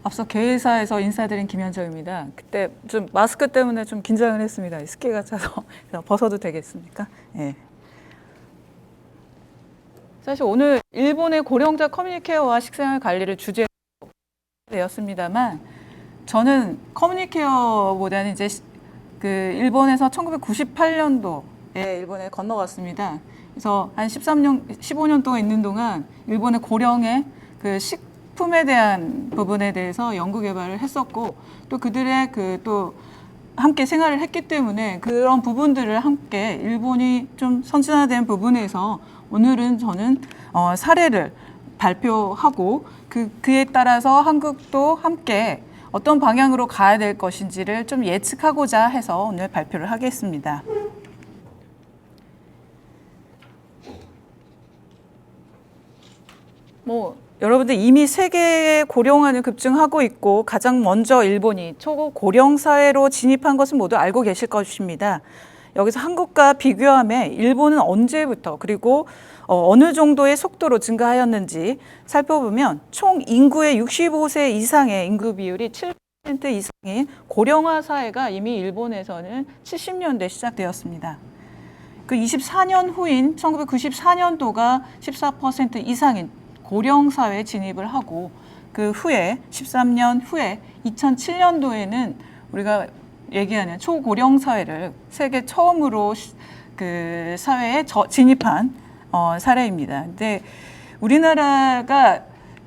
앞서 개회사에서 인사드린 김현정입니다. 그때 좀 마스크 때문에 좀 긴장을 했습니다. 습기가 차서 벗어도 되겠습니까? 예. 사실 오늘 일본의 고령자 커뮤니케어와 식생활 관리를 주제로 되었습니다만 저는 커뮤니케어보다는 이제 그 일본에서 1998년도에 일본에 건너갔습니다. 그래서 한 15년 동안 있는 동안 일본의 고령의 그 식품에 대한 부분에 대해서 연구 개발을 했었고 또 그들의 또 함께 생활을 했기 때문에 그런 부분들을 함께 일본이 좀 선진화된 부분에서 오늘은 저는 사례를 발표하고 그에 따라서 한국도 함께 어떤 방향으로 가야 될 것인지를 좀 예측하고자 해서 오늘 발표를 하겠습니다. 여러분들 이미 세계의 고령화는 급증하고 있고 가장 먼저 일본이 초고령 사회로 진입한 것은 모두 알고 계실 것입니다. 여기서 한국과 비교하면 일본은 언제부터 그리고 어느 정도의 속도로 증가하였는지 살펴보면 총 인구의 65세 이상의 인구 비율이 7% 이상인 고령화 사회가 이미 일본에서는 70년대 시작되었습니다. 그 24년 후인 1994년도가 14% 이상인 고령 사회에 진입을 하고 그 후에 13년 후에 2007년도에는 우리가 얘기하는 초고령 사회를 세계 처음으로 그 사회에 진입한 사례입니다. 근데 우리나라가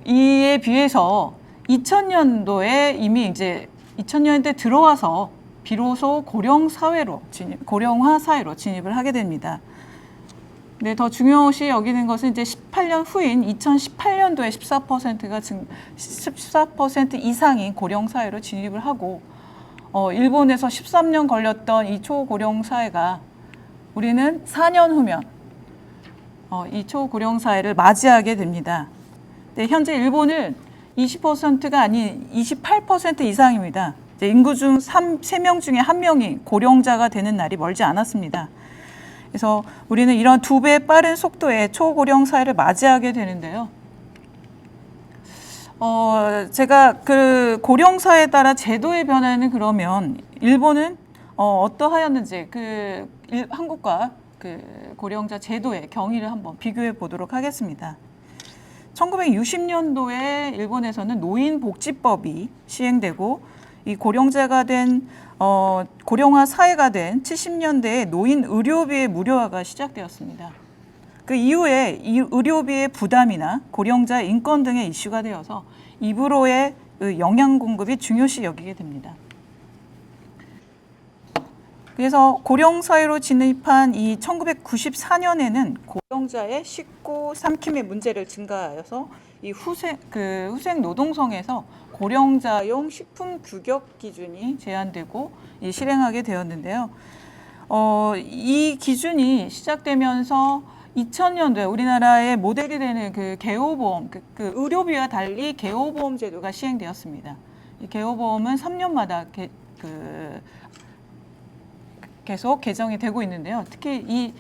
이에 비해서 2000년도에 이미 이제 2000년대 들어와서 비로소 고령화 사회로 진입을 하게 됩니다. 네, 더 중요시 여기는 것은 이제 18년 후인 2018년도에 14% 이상인 고령 사회로 진입을 하고 일본에서 13년 걸렸던 이 초고령 사회가 우리는 4년 후면 이 초고령 사회를 맞이하게 됩니다. 네, 현재 일본은 20%가 아닌 28% 이상입니다. 인구 중 3명 중에 1명이 고령자가 되는 날이 멀지 않았습니다. 그래서 우리는 이런 2배 빠른 속도의 초고령 사회를 맞이하게 되는데요. 제가 그 고령 사회에 따라 제도의 변화는 그러면 일본은 어떠하였는지 한국과 그 고령자 제도의 경위를 한번 비교해 보도록 하겠습니다. 1960년도에 일본에서는 노인복지법이 시행되고 이 고령자가 된 고령화 사회가 된 70년대에 노인 의료비의 무료화가 시작되었습니다. 그 이후에 이 의료비의 부담이나 고령자 인권 등의 이슈가 되어서 입으로의 영양 공급이 중요시 여기게 됩니다. 그래서 고령 사회로 진입한 이 1994년에는 고령자의 식구 삼킴의 문제를 증가하여서 이 후생 노동성에서 고령자용 식품 규격 기준이 제한되고 실행하게 되었는데요. 이 기준이 시작되면서 2000년도에 우리나라의 모델이 되는 그 개호보험, 그 의료비와 달리 개호보험 제도가 시행되었습니다. 이 개호보험은 3년마다 계속 개정이 되고 있는데요. 특히 이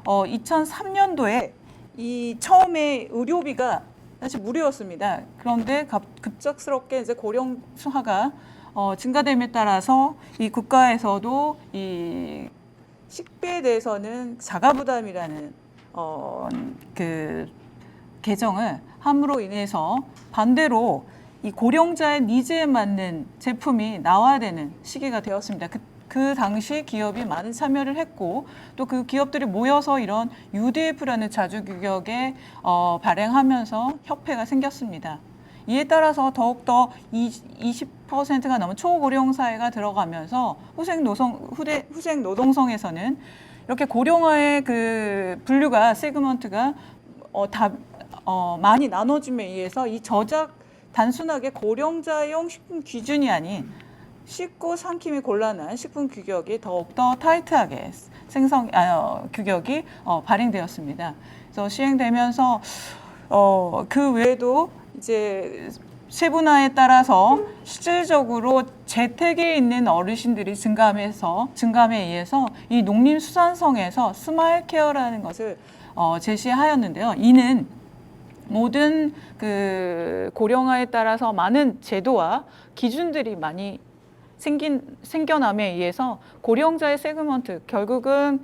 2003년도에 이 처음에 의료비가 사실 무료였습니다. 그런데 급작스럽게 이제 고령화가 증가됨에 따라서 이 국가에서도 이 식비에 대해서는 자가부담이라는 그 개정을 함으로 인해서 반대로 이 고령자의 니즈에 맞는 제품이 나와야 되는 시기가 되었습니다. 그 당시 기업이 많은 참여를 했고 또 그 기업들이 모여서 이런 UDF라는 자주규격에 발행하면서 협회가 생겼습니다. 이에 따라서 더욱더 20%가 넘은 초고령 사회가 들어가면서 후생 노동성에서는 이렇게 고령화의 그 분류가 세그먼트가 많이 나눠짐에 의해서 이 단순하게 고령자용 식품 기준이 아닌 씻고 삼킴이 곤란한 식품 규격이 더욱더 타이트하게 규격이 발행되었습니다. 그래서 시행되면서 그 외에도 이제 세분화에 따라서 실질적으로 재택에 있는 어르신들이 증감에 의해서 이 농림수산성에서 스마일 케어라는 것을 제시하였는데요. 이는 모든 그 고령화에 따라서 많은 제도와 기준들이 많이 생겨남에 의해서 고령자의 세그먼트 결국은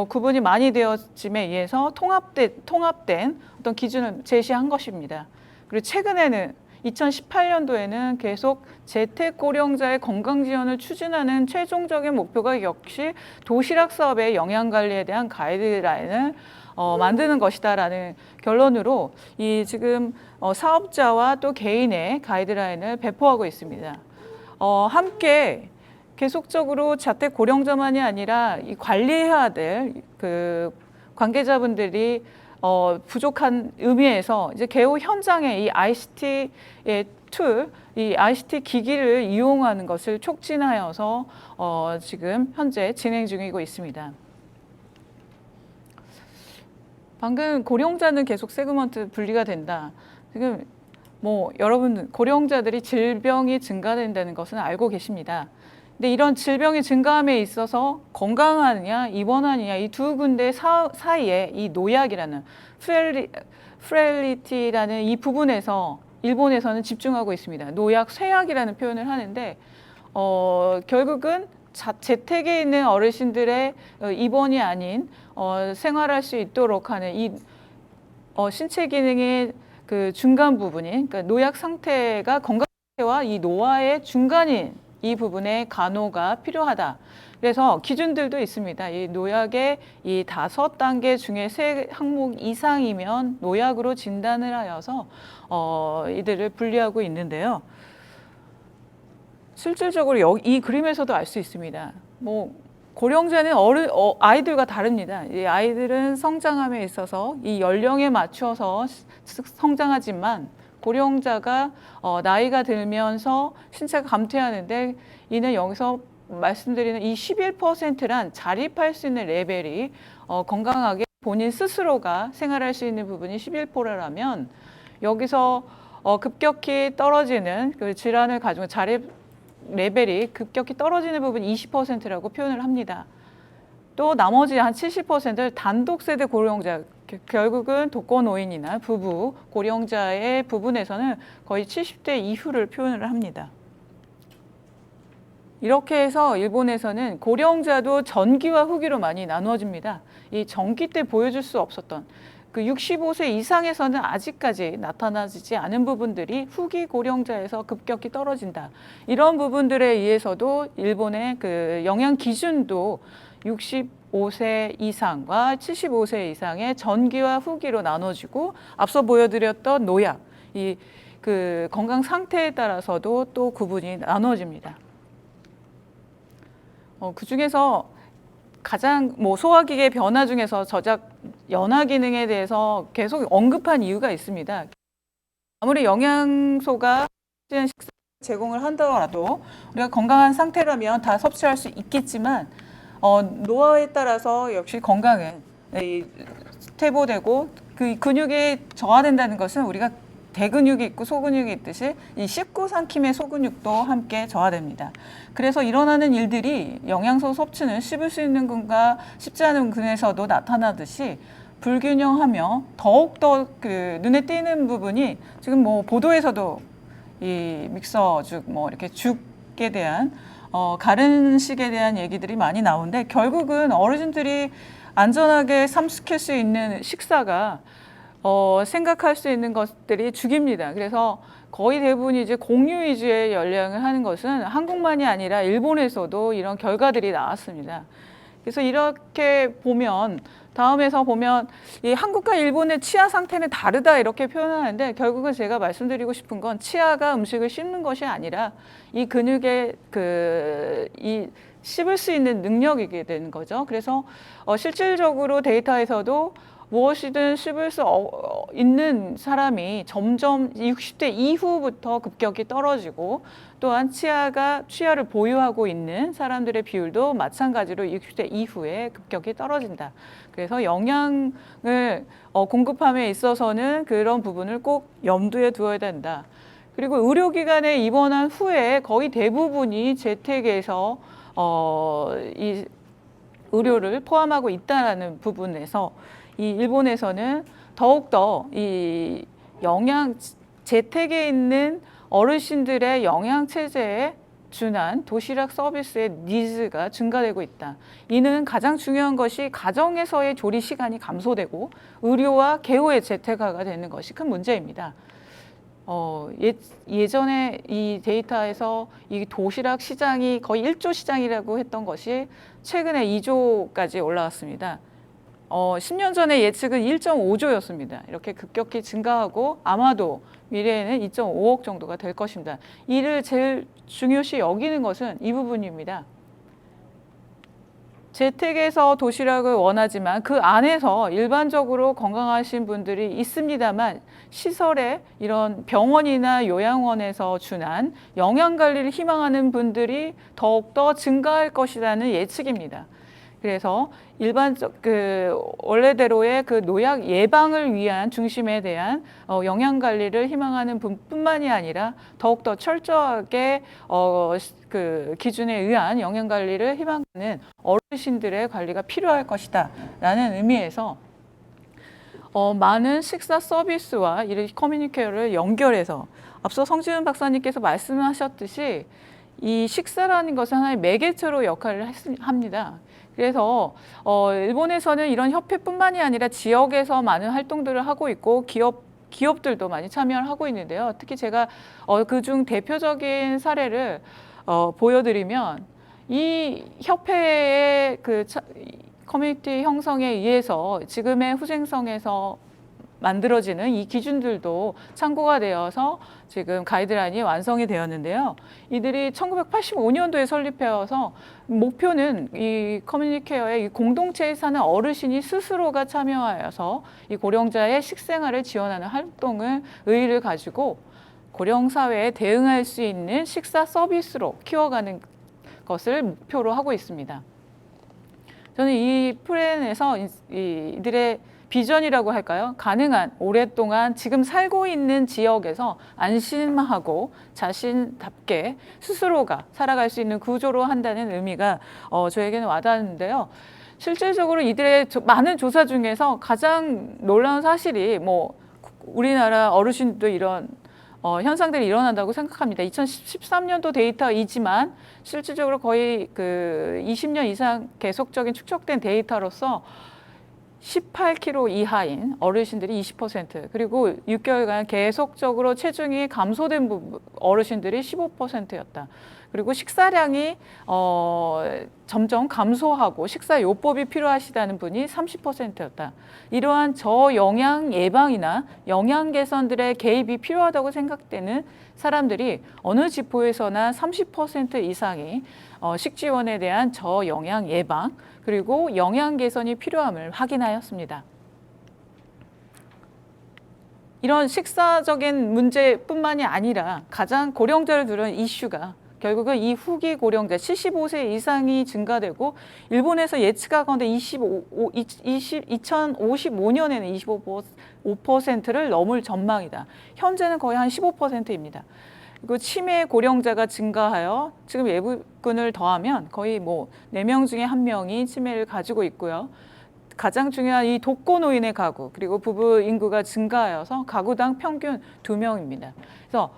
구분이 많이 되어짐에 의해서 통합된 어떤 기준을 제시한 것입니다. 그리고 최근에는 2018년도에는 계속 재택 고령자의 건강 지원을 추진하는 최종적인 목표가 역시 도시락 사업의 영양 관리에 대한 가이드라인을 만드는 것이다라는 결론으로 이 지금 사업자와 또 개인의 가이드라인을 배포하고 있습니다. 함께 계속적으로 자택 고령자만이 아니라 이 관리해야 될 그 관계자분들이 부족한 의미에서 이제 개호 현장에 이 ICT의 툴, 이 ICT 기기를 이용하는 것을 촉진하여서 지금 현재 진행 중이고 있습니다. 방금 고령자는 계속 세그먼트 분리가 된다. 지금 뭐 여러분 고령자들이 질병이 증가된다는 것은 알고 계십니다. 근데 이런 질병이 증가함에 있어서 건강하느냐 입원하느냐 이 두 군데 사이에 이 노약이라는 프레일리티라는 이 부분에서 일본에서는 집중하고 있습니다. 노약, 쇠약이라는 표현을 하는데 결국은 재택에 있는 어르신들의 입원이 아닌 생활할 수 있도록 하는 이 신체 기능의 그 중간 부분이 그러니까 노약 상태가 건강 상태와 이 노화의 중간인 이 부분에 간호가 필요하다. 그래서 기준들도 있습니다. 이 노약의 이 5단계 중에 3항목 이상이면 노약으로 진단을 하여서 이들을 분리하고 있는데요. 실질적으로 이 그림에서도 알 수 있습니다. 뭐 고령자는 아이들과 다릅니다. 이 아이들은 성장함에 있어서 이 연령에 맞춰서 성장하지만 고령자가 나이가 들면서 신체가 감퇴하는데 이는 여기서 말씀드리는 이 11%란 자립할 수 있는 레벨이 건강하게 본인 스스로가 생활할 수 있는 부분이 11%라면 여기서 급격히 떨어지는 그 질환을 가지고 자립 레벨이 급격히 떨어지는 부분이 20%라고 표현을 합니다. 또 나머지 한 70%를 단독 세대 고령자, 결국은 독거노인이나 부부, 고령자의 부분에서는 거의 70대 이후를 표현을 합니다. 이렇게 해서 일본에서는 고령자도 전기와 후기로 많이 나누어집니다. 이 전기 때 보여줄 수 없었던 그 65세 이상에서는 아직까지 나타나지 않은 부분들이 후기 고령자에서 급격히 떨어진다. 이런 부분들에 의해서도 일본의 그 영양 기준도 65세 이상과 75세 이상의 전기와 후기로 나눠지고 앞서 보여드렸던 노약, 이 그 건강 상태에 따라서도 또 구분이 나눠집니다. 그 중에서 가장 소화기계 변화 중에서 저작 연화 기능에 대해서 계속 언급한 이유가 있습니다. 아무리 영양소가 식사 제공을 한다더라도 우리가 건강한 상태라면 다 섭취할 수 있겠지만 노화에 따라서 역시 건강은 퇴보되고 그 근육이 저하된다는 것은 우리가 대근육이 있고 소근육이 있듯이 이 씹고 삼킴의 소근육도 함께 저하됩니다. 그래서 일어나는 일들이 영양소 섭취는 씹을 수 있는 근과 씹지 않은 근에서도 나타나듯이 불균형하며 더욱더 그 눈에 띄는 부분이 지금 뭐 보도에서도 이 믹서죽 이렇게 죽에 대한 가른식에 대한 얘기들이 많이 나오는데 결국은 어르신들이 안전하게 삼식할 수 있는 식사가 생각할 수 있는 것들이 죽입니다. 그래서 거의 대부분이 이제 공유 위주의 열량을 하는 것은 한국만이 아니라 일본에서도 이런 결과들이 나왔습니다. 그래서 이렇게 보면 다음에서 보면 이 한국과 일본의 치아 상태는 다르다 이렇게 표현하는데 결국은 제가 말씀드리고 싶은 건 치아가 음식을 씹는 것이 아니라 이 근육의 이 씹을 수 있는 능력이게 되는 거죠. 그래서 실질적으로 데이터에서도 무엇이든 씹을 수 있는 사람이 점점 60대 이후부터 급격히 떨어지고 또한 치아를 보유하고 있는 사람들의 비율도 마찬가지로 60대 이후에 급격히 떨어진다. 그래서 영양을 공급함에 있어서는 그런 부분을 꼭 염두에 두어야 된다. 그리고 의료기관에 입원한 후에 거의 대부분이 재택에서 이 의료를 포함하고 있다는 부분에서 이 일본에서는 더욱더 이 재택에 있는 어르신들의 영양 체제에 준한 도시락 서비스의 니즈가 증가되고 있다. 이는 가장 중요한 것이 가정에서의 조리 시간이 감소되고 의료와 개호의 재택화가 되는 것이 큰 문제입니다. 예전에 이 데이터에서 이 도시락 시장이 거의 1조 시장이라고 했던 것이 최근에 2조까지 올라왔습니다. 10년 전에 예측은 1.5조였습니다. 이렇게 급격히 증가하고 아마도 미래에는 2.5억 정도가 될 것입니다. 이를 제일 중요시 여기는 것은 이 부분입니다. 재택에서 도시락을 원하지만 그 안에서 일반적으로 건강하신 분들이 있습니다만 시설에 이런 병원이나 요양원에서 준한 영양관리를 희망하는 분들이 더욱더 증가할 것이라는 예측입니다. 그래서 원래대로의 그 노약 예방을 위한 중심에 대한 영양 관리를 희망하는 분뿐만이 아니라 더욱더 철저하게 그 기준에 의한 영양 관리를 희망하는 어르신들의 관리가 필요할 것이다 라는 의미에서 많은 식사 서비스와 이 커뮤니케이터를 연결해서 앞서 성지은 박사님께서 말씀하셨듯이 이 식사라는 것은 하나의 매개체로 역할을 합니다. 그래서 일본에서는 이런 협회뿐만이 아니라 지역에서 많은 활동들을 하고 있고 기업들도 많이 참여를 하고 있는데요. 특히 제가 그중 대표적인 사례를 보여드리면 이 협회의 커뮤니티 형성에 의해서 지금의 후생성에서 만들어지는 이 기준들도 참고가 되어서 지금 가이드라인이 완성이 되었는데요. 이들이 1985년도에 설립해서 목표는 이 커뮤니케어의 이 공동체에 사는 어르신이 스스로가 참여하여서 이 고령자의 식생활을 지원하는 활동을 의의를 가지고 고령사회에 대응할 수 있는 식사 서비스로 키워가는 것을 목표로 하고 있습니다. 저는 이 플랜에서 이들의 비전이라고 할까요? 가능한 오랫동안 지금 살고 있는 지역에서 안심하고 자신답게 스스로가 살아갈 수 있는 구조로 한다는 의미가 저에게는 와닿는데요. 실질적으로 이들의 많은 조사 중에서 가장 놀라운 사실이 우리나라 어르신도 이런 현상들이 일어난다고 생각합니다. 2013년도 데이터이지만 실질적으로 거의 20년 이상 계속적인 축적된 데이터로서 18kg 이하인 어르신들이 20%, 그리고 6개월간 계속적으로 체중이 감소된 어르신들이 15%였다. 그리고 식사량이 점점 감소하고 식사요법이 필요하시다는 분이 30%였다. 이러한 저영양 예방이나 영양 개선들의 개입이 필요하다고 생각되는 사람들이 어느 지포에서나 30% 이상이 식지원에 대한 저영양 예방 그리고 영양 개선이 필요함을 확인하였습니다. 이런 식사적인 문제뿐만이 아니라 가장 고령자를 두는 이슈가 결국은 이 후기 고령자 75세 이상이 증가되고 일본에서 예측하건대 2055년에는 25%를 넘을 전망이다. 현재는 거의 한 15%입니다. 그리고 치매 고령자가 증가하여 지금 외국인을 더하면 거의 4명 중에 1명이 치매를 가지고 있고요. 가장 중요한 이 독거노인의 가구 그리고 부부 인구가 증가하여서 가구당 평균 2명입니다. 그래서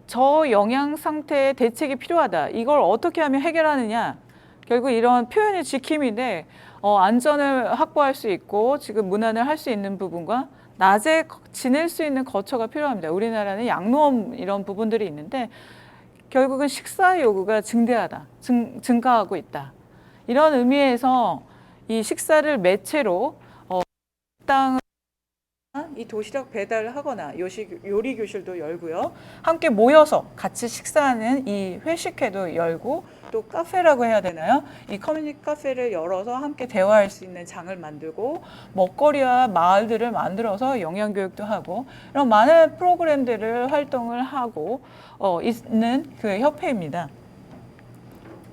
저영양 상태의 대책이 필요하다. 이걸 어떻게 하면 해결하느냐? 결국 이런 표현의 지킴인데 안전을 확보할 수 있고 지금 문안을 할 수 있는 부분과 낮에 지낼 수 있는 거처가 필요합니다. 우리나라는 양로원 이런 부분들이 있는데 결국은 식사 요구가 증가하고 있다. 이런 의미에서 이 식사를 매체로 식당을 이 도시락 배달을 하거나 요리 교실도 열고요. 함께 모여서 같이 식사하는 이 회식회도 열고 또 카페라고 해야 되나요? 이 커뮤니티 카페를 열어서 함께 대화할 수 있는 장을 만들고 먹거리와 마을들을 만들어서 영양교육도 하고 이런 많은 프로그램들을 활동을 하고 있는 그 협회입니다.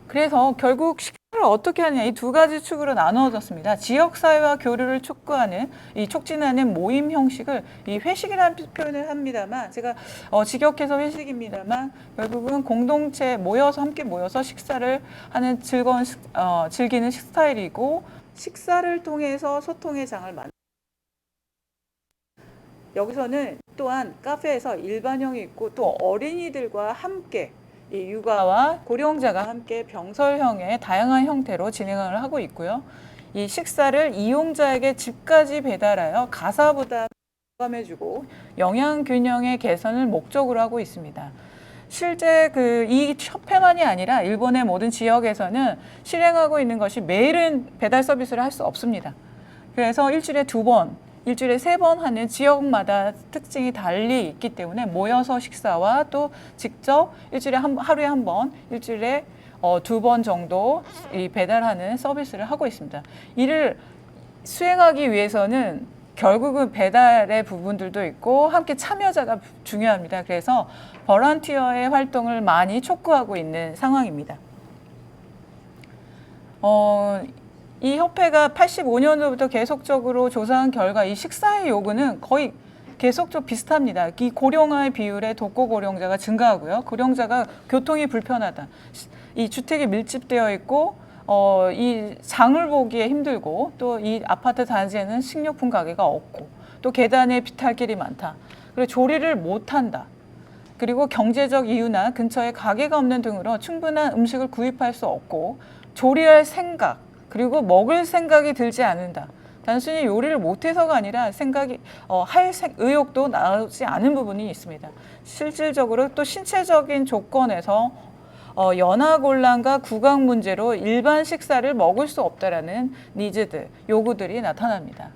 그래서 결국 식사를 어떻게 하느냐 이 두 가지 축으로 나누어졌습니다. 지역사회와 교류를 촉진하는 모임 형식을 이 회식이라는 표현을 합니다만 제가 직역해서 회식입니다만 결국은 공동체 함께 모여서 식사를 하는 즐기는 스타일이고 식사를 통해서 소통의 장을 여기서는 또한 카페에서 일반형이 있고 또 어린이들과 함께 이 육아와 고령자가 함께 병설형의 다양한 형태로 진행을 하고 있고요. 이 식사를 이용자에게 집까지 배달하여 가사 부담을 부담해주고 영양 균형의 개선을 목적으로 하고 있습니다. 실제 이 협회만이 아니라 일본의 모든 지역에서는 실행하고 있는 것이 매일은 배달 서비스를 할 수 없습니다. 그래서 일주일에 2번, 일주일에 3번 하는 지역마다 특징이 달리 있기 때문에 모여서 식사와 또 직접 하루에 한 번, 일주일에 2번 정도 이 배달하는 서비스를 하고 있습니다. 이를 수행하기 위해서는 결국은 배달의 부분들도 있고 함께 참여자가 중요합니다. 그래서 버런티어의 활동을 많이 촉구하고 있는 상황입니다. 이 협회가 85년도부터 계속적으로 조사한 결과 이 식사의 요구는 거의 계속적으로 비슷합니다. 이 고령화의 비율에 독거 고령자가 증가하고요. 고령자가 교통이 불편하다. 이 주택이 밀집되어 있고 이 장을 보기에 힘들고 또 이 아파트 단지에는 식료품 가게가 없고 또 계단에 비탈길이 많다. 그리고 조리를 못한다. 그리고 경제적 이유나 근처에 가게가 없는 등으로 충분한 음식을 구입할 수 없고 조리할 생각 그리고 먹을 생각이 들지 않는다. 단순히 요리를 못해서가 아니라 할 의욕도 나오지 않은 부분이 있습니다. 실질적으로 또 신체적인 조건에서 연하곤란과 구강 문제로 일반 식사를 먹을 수 없다라는 니즈들, 요구들이 나타납니다.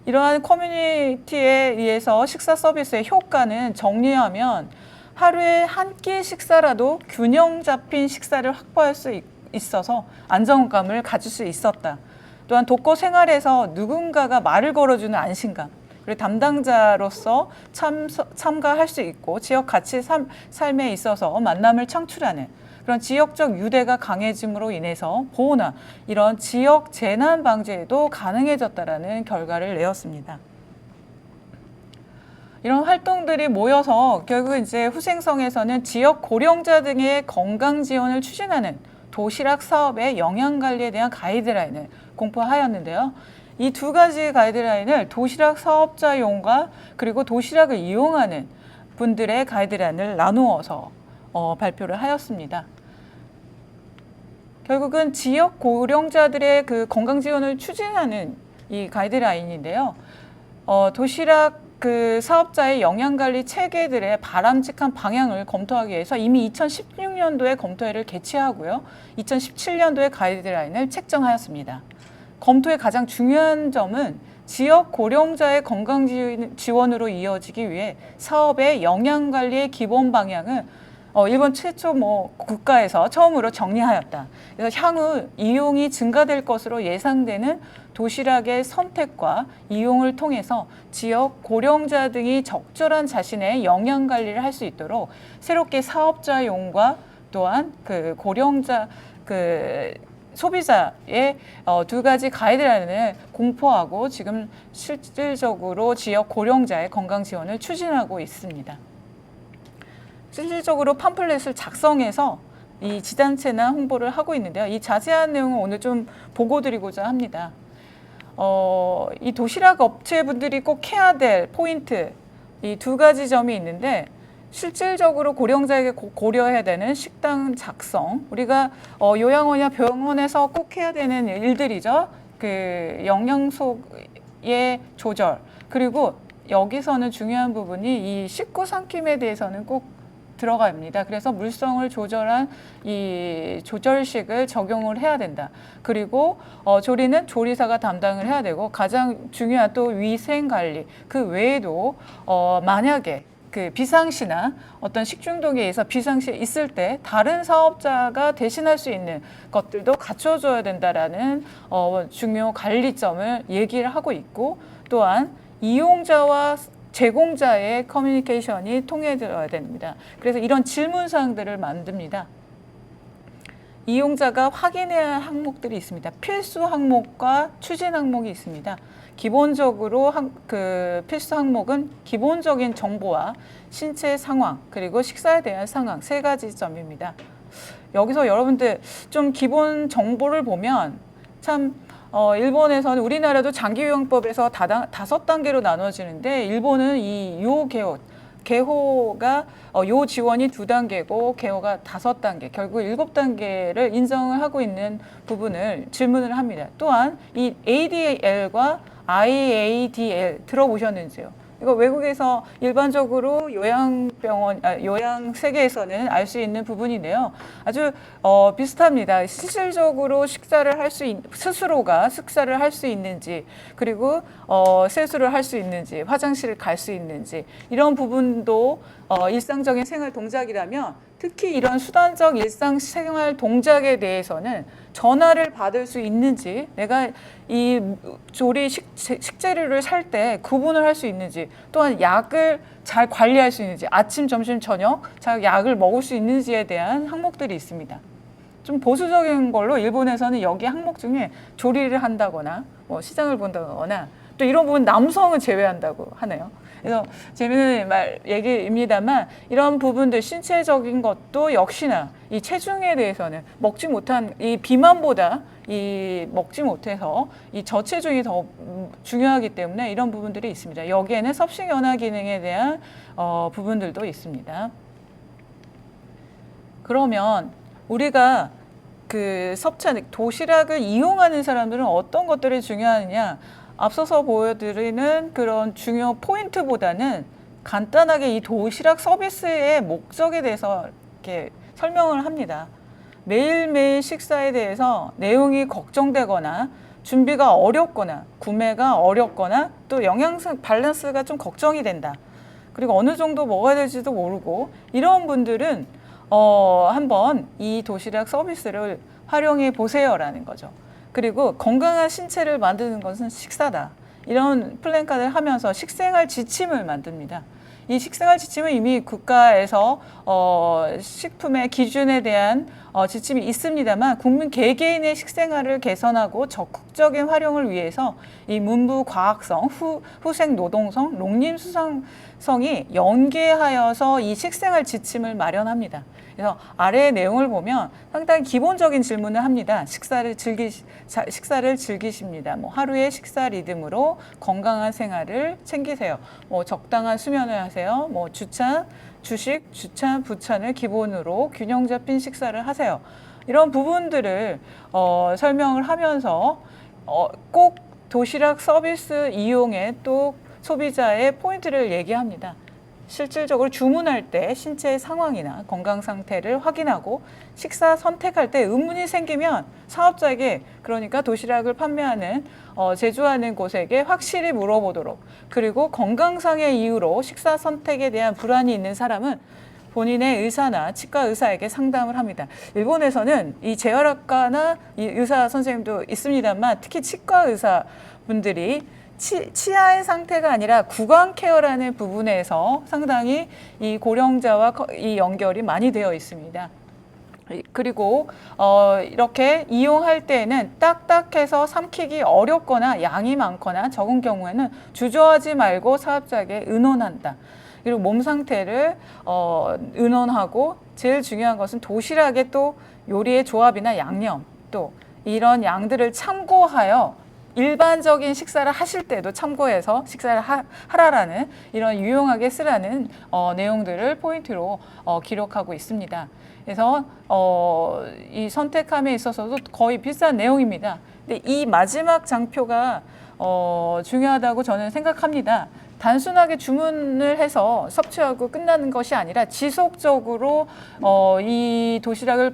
이러한 커뮤니티에 의해서 식사 서비스의 효과는 정리하면 하루에 한 끼 식사라도 균형 잡힌 식사를 확보할 수 있어서 안정감을 가질 수 있었다. 또한 독거 생활에서 누군가가 말을 걸어주는 안심감, 그리고 담당자로서 참가할 수 있고 지역 가치 삶에 있어서 만남을 창출하는 그런 지역적 유대가 강해짐으로 인해서 보호나 이런 지역 재난 방지에도 가능해졌다라는 결과를 내었습니다. 이런 활동들이 모여서 결국 이제 후생성에서는 지역 고령자 등의 건강 지원을 추진하는 도시락 사업의 영양 관리에 대한 가이드라인을 공포하였는데요. 이 2가지 가이드라인을 도시락 사업자용과 그리고 도시락을 이용하는 분들의 가이드라인을 나누어서 발표를 하였습니다. 결국은 지역 고령자들의 건강 지원을 추진하는 이 가이드라인인데요. 도시락 사업자의 영양관리 체계들의 바람직한 방향을 검토하기 위해서 이미 2016년도에 검토회를 개최하고요. 2017년도에 가이드라인을 책정하였습니다. 검토의 가장 중요한 점은 지역 고령자의 건강 지원으로 이어지기 위해 사업의 영양관리의 기본 방향을 일본 최초 국가에서 처음으로 정리하였다. 그래서 향후 이용이 증가될 것으로 예상되는 도시락의 선택과 이용을 통해서 지역 고령자 등이 적절한 자신의 영양 관리를 할 수 있도록 새롭게 사업자용과 또한 고령자 소비자의 2가지 가이드라인을 공포하고 지금 실질적으로 지역 고령자의 건강 지원을 추진하고 있습니다. 실질적으로 팜플렛을 작성해서 이 지단체나 홍보를 하고 있는데요. 이 자세한 내용을 오늘 좀 보고 드리고자 합니다. 이 도시락 업체분들이 꼭 해야 될 포인트, 이 2가지 점이 있는데 실질적으로 고령자에게 고려해야 되는 식단 작성, 우리가 요양원이나 병원에서 꼭 해야 되는 일들이죠. 영양소의 조절, 그리고 여기서는 중요한 부분이 이 식구 삼킴에 대해서는 꼭 들어갑니다. 그래서 물성을 조절한 이 조절식을 적용을 해야 된다. 그리고 조리는 조리사가 담당을 해야 되고 가장 중요한 또 위생 관리, 그 외에도 만약에 비상시나 어떤 식중독에 의해서 비상시 있을 때 다른 사업자가 대신할 수 있는 것들도 갖춰줘야 된다라는 중요 관리점을 얘기를 하고 있고, 또한 이용자와 제공자의 커뮤니케이션이 통해져야 됩니다. 그래서 이런 질문사항들을 만듭니다. 이용자가 확인해야 할 항목들이 있습니다. 필수 항목과 추진 항목이 있습니다. 기본적으로 필수 항목은 기본적인 정보와 신체 상황, 그리고 식사에 대한 상황 3가지 점입니다. 여기서 여러분들 좀 기본 정보를 보면 참 일본에서는 우리나라도 장기요양법에서 5단계로 나눠지는데 일본은 이 개호가 요 지원이 2단계고 개호가 5단계, 결국 7단계를 인정을 하고 있는 부분을 질문을 합니다. 또한 이 ADL과 IADL 들어보셨는지요? 이거 외국에서 일반적으로 요양 세계에서는 알 수 있는 부분인데요. 아주 비슷합니다. 실질적으로 스스로가 식사를 할 수 있는지, 그리고 세수를 할 수 있는지, 화장실을 갈 수 있는지, 이런 부분도 일상적인 생활 동작이라면 특히 이런 수단적 일상생활 동작에 대해서는 전화를 받을 수 있는지, 내가 이 식재료를 살 때 구분을 할 수 있는지, 또한 약을 잘 관리할 수 있는지, 아침, 점심, 저녁 잘 약을 먹을 수 있는지에 대한 항목들이 있습니다. 좀 보수적인 걸로 일본에서는 여기 항목 중에 조리를 한다거나 뭐 시장을 본다거나 또 이런 부분 남성을 제외한다고 하네요. 그래서 재미있는 얘기입니다만 이런 부분들 신체적인 것도 역시나 이 체중에 대해서는 먹지 못한 이 비만보다 이 먹지 못해서 이 저체중이 더 중요하기 때문에 이런 부분들이 있습니다. 여기에는 섭식연화 기능에 대한 부분들도 있습니다. 그러면 우리가 그 도시락을 이용하는 사람들은 어떤 것들이 중요하느냐? 앞서서 보여드리는 그런 중요 포인트보다는 간단하게 이 도시락 서비스의 목적에 대해서 이렇게 설명을 합니다. 매일매일 식사에 대해서 내용이 걱정되거나 준비가 어렵거나 구매가 어렵거나 또 영양소 밸런스가 좀 걱정이 된다. 그리고 어느 정도 먹어야 될지도 모르고 이런 분들은 한번 이 도시락 서비스를 활용해 보세요라는 거죠. 그리고 건강한 신체를 만드는 것은 식사다. 이런 플랜카드를 하면서 식생활 지침을 만듭니다. 이 식생활 지침은 이미 국가에서 식품의 기준에 대한 지침이 있습니다만 국민 개개인의 식생활을 개선하고 적극적인 활용을 위해서 이 문부 과학성, 후생 노동성, 농림 수상성이 연계하여서 이 식생활 지침을 마련합니다. 그래서 아래의 내용을 보면 상당히 기본적인 질문을 합니다. 식사를 즐기십니다. 뭐 하루의 식사 리듬으로 건강한 생활을 챙기세요. 뭐 적당한 수면을 하세요. 뭐 주식, 주찬, 부찬을 기본으로 균형 잡힌 식사를 하세요. 이런 부분들을 설명을 하면서 꼭 도시락 서비스 이용에 또 소비자의 포인트를 얘기합니다. 실질적으로 주문할 때 신체 상황이나 건강 상태를 확인하고 식사 선택할 때 의문이 생기면 사업자에게, 그러니까 도시락을 판매하는 제조하는 곳에게 확실히 물어보도록, 그리고 건강상의 이유로 식사 선택에 대한 불안이 있는 사람은 본인의 의사나 치과 의사에게 상담을 합니다. 일본에서는 이 재활학과나 이 의사 선생님도 있습니다만 특히 치과 의사분들이 치아의 상태가 아니라 구강 케어라는 부분에서 상당히 이 고령자와 이 연결이 많이 되어 있습니다. 그리고 이렇게 이용할 때에는 딱딱해서 삼키기 어렵거나 양이 많거나 적은 경우에는 주저하지 말고 사업자에게 의논한다. 그리고 몸 상태를 의논하고 제일 중요한 것은 도시락의 또 요리의 조합이나 양념, 또 이런 양들을 참고하여 일반적인 식사를 하실 때도 참고해서 식사를 하라라는 이런 유용하게 쓰라는 내용들을 포인트로 기록하고 있습니다. 그래서 이 선택함에 있어서도 거의 비슷한 내용입니다. 근데 이 마지막 장표가 중요하다고 저는 생각합니다. 단순하게 주문을 해서 섭취하고 끝나는 것이 아니라 지속적으로 이 도시락을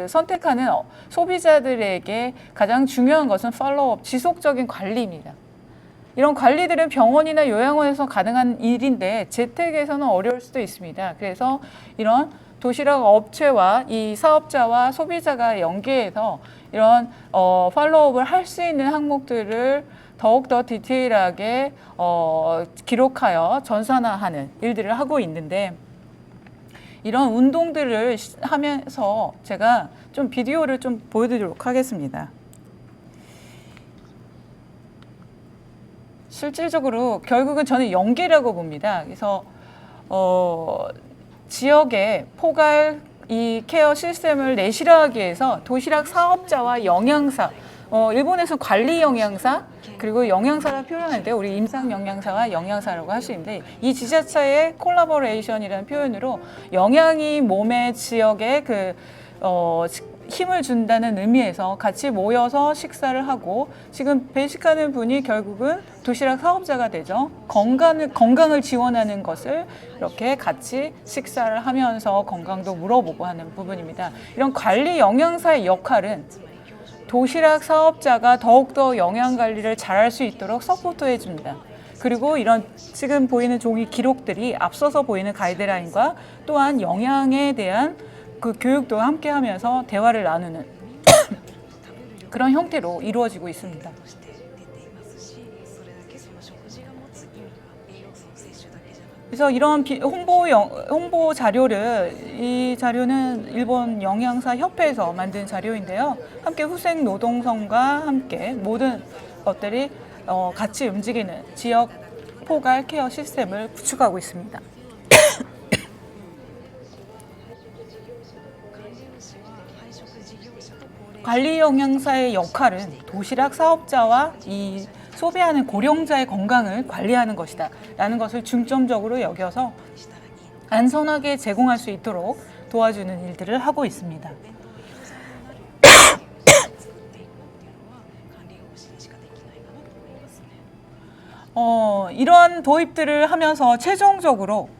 선택하는 소비자들에게 가장 중요한 것은 팔로우업, 지속적인 관리입니다. 이런 관리들은 병원이나 요양원에서 가능한 일인데 재택에서는 어려울 수도 있습니다. 그래서 이런 도시락 업체와 이 사업자와 소비자가 연계해서 이런 팔로우업을 할 수 있는 항목들을 더욱더 디테일하게 기록하여 전산화하는 일들을 하고 있는데, 이런 운동들을 하면서 제가 좀 비디오를 좀 보여드리도록 하겠습니다. 실질적으로 결국은 저는 연계라고 봅니다. 그래서 지역의 포괄 이 케어 시스템을 내실화하기 위해서 도시락 사업자와 영양사, 일본에서는 관리 영양사 그리고 영양사를 표현하는데 우리 임상 영양사와 영양사라고 할 수 있는데 이 지자체의 콜라보레이션이라는 표현으로 영양이 몸의 지역에 힘을 준다는 의미에서 같이 모여서 식사를 하고 지금 배식하는 분이 결국은 도시락 사업자가 되죠. 건강을 지원하는 것을 이렇게 같이 식사를 하면서 건강도 물어보고 하는 부분입니다. 이런 관리 영양사의 역할은 도시락 사업자가 더욱더 영양 관리를 잘할 수 있도록 서포트해 줍니다. 그리고 이런 지금 보이는 종이 기록들이 앞서서 보이는 가이드라인과 또한 영양에 대한 그 교육도 함께 하면서 대화를 나누는 그런 형태로 이루어지고 있습니다. 그래서 이런 홍보 자료를 이 자료는 일본 영양사 협회에서 만든 자료인데요. 함께 후생 노동성과 함께 모든 것들이 같이 움직이는 지역 포괄 케어 시스템을 구축하고 있습니다. 관리 영양사의 역할은 도시락 사업자와 이 소비하는 고령자의 건강을 관리하는 것이다 라는 것을 중점적으로 여겨서 안전하게 제공할 수 있도록 도와주는 일들을 하고 있습니다. 이런 도입들을 하면서 최종적으로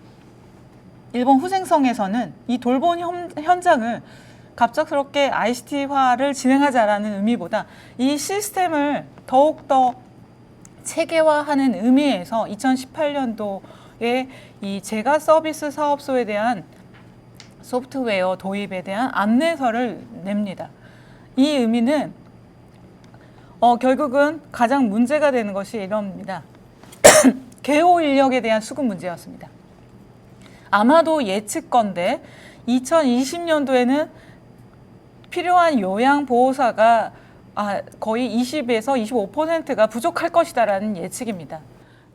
일본 후생성에서는 이 돌봄 현장을 갑작스럽게 ICT화를 진행하자라는 의미보다 이 시스템을 더욱더 체계화하는 의미에서 2018년도에 이 제가 서비스 사업소에 대한 소프트웨어 도입에 대한 안내서를 냅니다. 이 의미는 결국은 가장 문제가 되는 것이 이럽니다. 개호 인력에 대한 수급 문제였습니다. 아마도 예측건데 2020년도에는 필요한 요양보호사가 거의 20에서 25%가 부족할 것이다라는 예측입니다.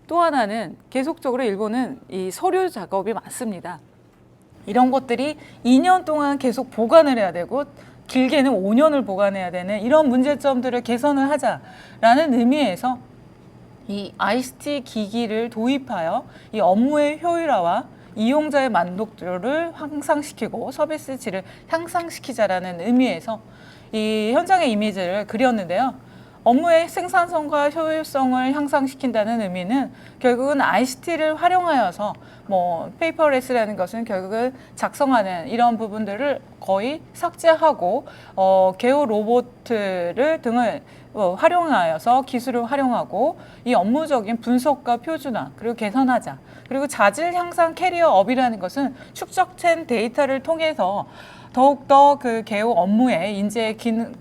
또 하나는 계속적으로 일본은 이 서류 작업이 많습니다. 이런 것들이 2년 동안 계속 보관을 해야 되고 길게는 5년을 보관해야 되는 이런 문제점들을 개선을 하자라는 의미에서 이 ICT 기기를 도입하여 이 업무의 효율화와 이용자의 만족도를 향상시키고 서비스 질을 향상시키자라는 의미에서 이 현장의 이미지를 그렸는데요. 업무의 생산성과 효율성을 향상시킨다는 의미는 결국은 ICT를 활용하여서 페이퍼레스라는 것은 결국은 작성하는 이런 부분들을 거의 삭제하고 개호 로봇을 등을 활용하여서 기술을 활용하고 이 업무적인 분석과 표준화 그리고 개선하자. 그리고 자질 향상 캐리어업이라는 것은 축적된 데이터를 통해서 더욱더 그 개호 업무에 인재의 기능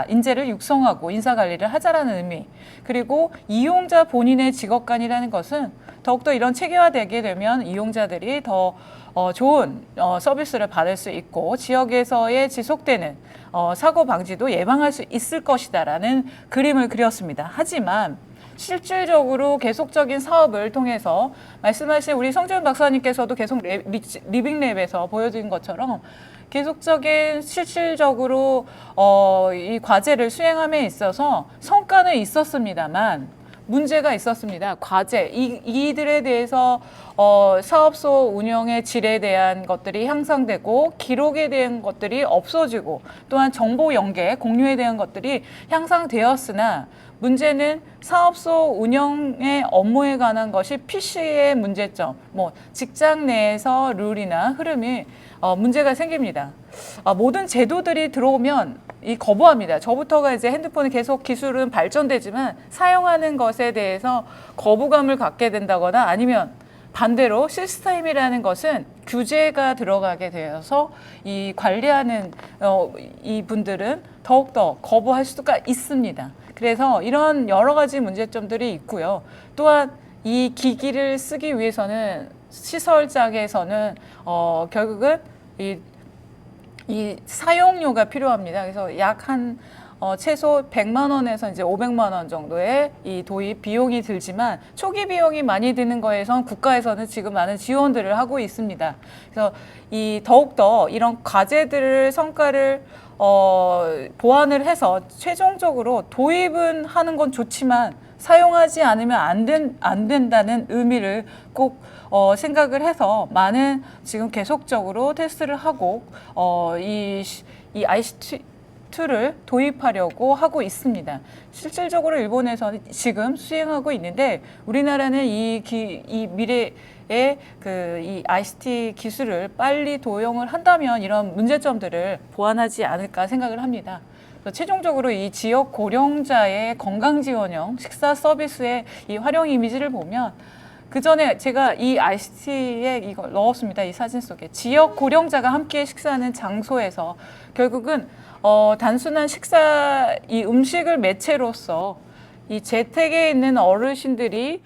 인재를 육성하고 인사관리를 하자라는 의미. 그리고 이용자 본인의 직업관이라는 것은 더욱더 이런 체계화되게 되면 이용자들이 더 좋은 서비스를 받을 수 있고 지역에서의 지속되는 사고 방지도 예방할 수 있을 것이다라는 그림을 그렸습니다. 하지만 실질적으로 계속적인 사업을 통해서 말씀하신 우리 성준 박사님께서도 계속 리빙랩에서 보여드린 것처럼 계속적인 실질적으로 이 과제를 수행함에 있어서 성과는 있었습니다만 문제가 있었습니다. 과제 이들에 대해서 사업소 운영의 질에 대한 것들이 향상되고 기록에 대한 것들이 없어지고 또한 정보 연계 공유에 대한 것들이 향상되었으나 문제는 사업소 운영의 업무에 관한 것이 PC의 문제점, 직장 내에서 룰이나 흐름이 문제가 생깁니다. 모든 제도들이 들어오면 거부합니다. 저부터가 이제 핸드폰을 계속 기술은 발전되지만 사용하는 것에 대해서 거부감을 갖게 된다거나 아니면 반대로 시스템이라는 것은 규제가 들어가게 되어서 이 관리하는 이 분들은 더욱더 거부할 수가 있습니다. 그래서 이런 여러 가지 문제점들이 있고요. 또한 이 기기를 쓰기 위해서는 시설장에서는 결국은 이 사용료가 필요합니다. 그래서 약 한 최소 100만 원에서 이제 500만 원 정도의 이 도입 비용이 들지만 초기 비용이 많이 드는 거에선 국가에서는 지금 많은 지원들을 하고 있습니다. 그래서 이 더욱더 이런 과제들을 성과를 보완을 해서 최종적으로 도입은 하는 건 좋지만 사용하지 않으면 안 된다는 의미를 꼭 생각을 해서 많은 지금 계속적으로 테스트를 하고 이 ICT2를 도입하려고 하고 있습니다. 실질적으로 일본에서는 지금 수행하고 있는데 우리나라는 이 미래의 이 ICT 기술을 빨리 도용을 한다면 이런 문제점들을 보완하지 않을까 생각을 합니다. 최종적으로 이 지역 고령자의 건강지원형 식사 서비스의 이 활용 이미지를 보면 그 전에 제가 이 ICT에 이걸 넣었습니다. 이 사진 속에 지역 고령자가 함께 식사하는 장소에서 결국은 단순한 식사 이 음식을 매체로서 이 재택에 있는 어르신들이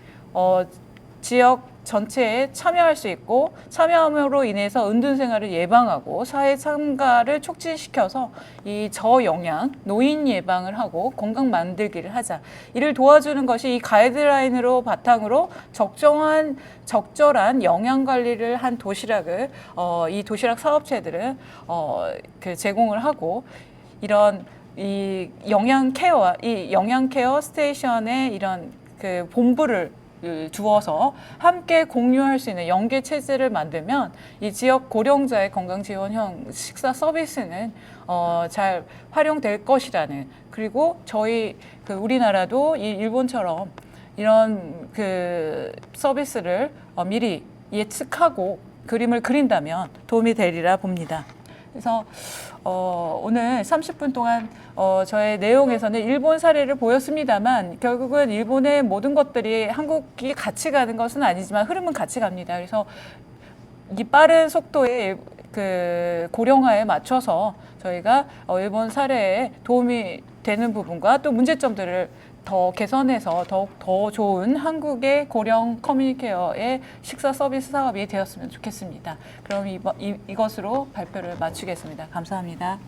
지역 전체에 참여할 수 있고 참여함으로 인해서 은둔 생활을 예방하고 사회 참가를 촉진시켜서 이 저영양 노인 예방을 하고 건강 만들기를 하자. 이를 도와주는 것이 이 가이드라인으로 바탕으로 적절한 영양 관리를 한 도시락을 이 도시락 사업체들은 제공을 하고 이런 이 영양 케어 스테이션의 이런 본부를 두어서 함께 공유할 수 있는 연계 체제를 만들면 이 지역 고령자의 건강지원형 식사 서비스는 잘 활용될 것이라는, 그리고 저희 우리나라도 이 일본처럼 이런 서비스를 미리 예측하고 그림을 그린다면 도움이 되리라 봅니다. 그래서 오늘 30분 동안 저의 내용에서는 일본 사례를 보였습니다만 결국은 일본의 모든 것들이 한국이 같이 가는 것은 아니지만 흐름은 같이 갑니다. 그래서 이 빠른 속도의 고령화에 맞춰서 저희가 일본 사례에 도움이 되는 부분과 또 문제점들을 더 개선해서 더욱 더 좋은 한국의 고령 커뮤니케어의 식사 서비스 사업이 되었으면 좋겠습니다. 그럼 이것으로 발표를 마치겠습니다. 감사합니다.